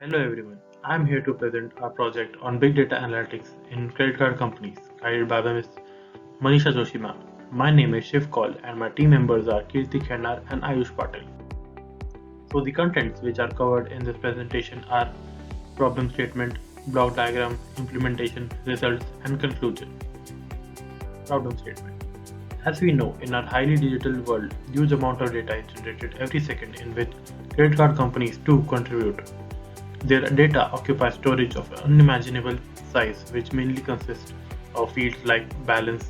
Hello everyone, I am here to present our project on big data analytics in credit card companies guided by Ms. Manisha Joshi ma'am. My name is Shiv Kaul and my team members are Kirti Khennar and Ayush Patel. So the contents which are covered in this presentation are problem statement, block diagram, implementation, results and conclusion. Problem statement. As we know, in our highly digital world, huge amount of data is generated every second in which credit card companies too contribute. Their data occupies storage of unimaginable size, which mainly consists of fields like balance,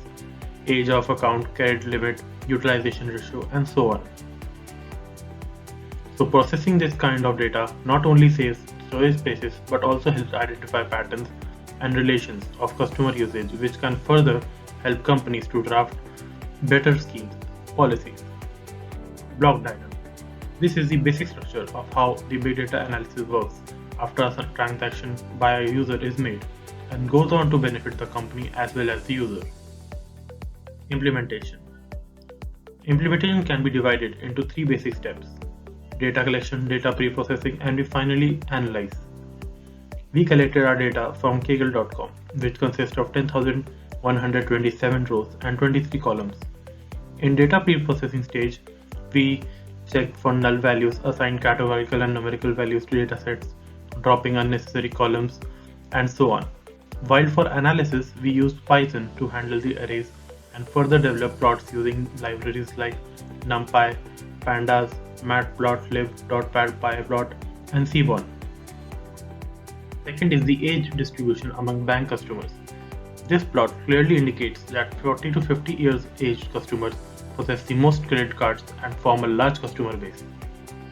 age of account, credit limit, utilization ratio, and so on. So processing this kind of data not only saves storage spaces but also helps identify patterns and relations of customer usage, which can further help companies to draft better schemes, policies. Block diagram. This is the basic structure of how the big data analysis works after a transaction by a user is made and goes on to benefit the company as well as the user. Implementation. Implementation can be divided into three basic steps: data collection, data pre-processing, and we finally analyze. We collected our data from Kaggle.com, which consists of 10,127 rows and 23 columns. In data pre-processing stage, we check for null values, assign categorical and numerical values to datasets, dropping unnecessary columns, and so on. While for analysis, we used Python to handle the arrays and further develop plots using libraries like NumPy, Pandas, Matplotlib, .pyplot, and Seaborn. Second is the age distribution among bank customers. This plot clearly indicates that 40 to 50 years aged customers possess the most credit cards and form a large customer base.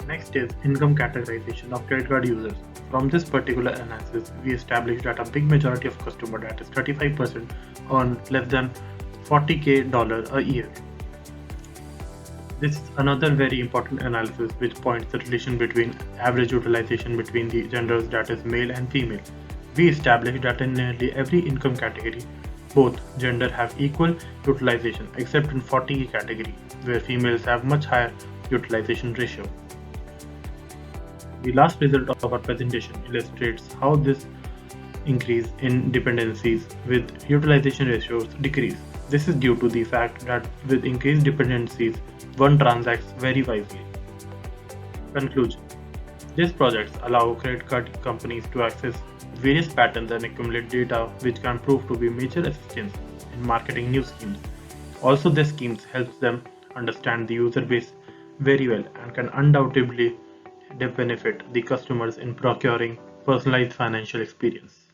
Next is income categorization of credit card users. From this particular analysis, we established that a big majority of customers, that is 35%, earn less than $40K a year. This is another very important analysis which points the relation between average utilization between the genders, that is male and female. We established that in nearly every income category, both gender have equal utilization except in 40K category, where females have much higher utilization ratio. The last result of our presentation illustrates how this increase in dependencies with utilization ratios decrease. This is due to the fact that with increased dependencies, one transacts very wisely. Conclusion. These projects allow credit card companies to access various patterns and accumulate data which can prove to be major assistance in marketing new schemes. Also, these schemes help them understand the user base very well and can undoubtedly benefit the customers in procuring personalized financial experience.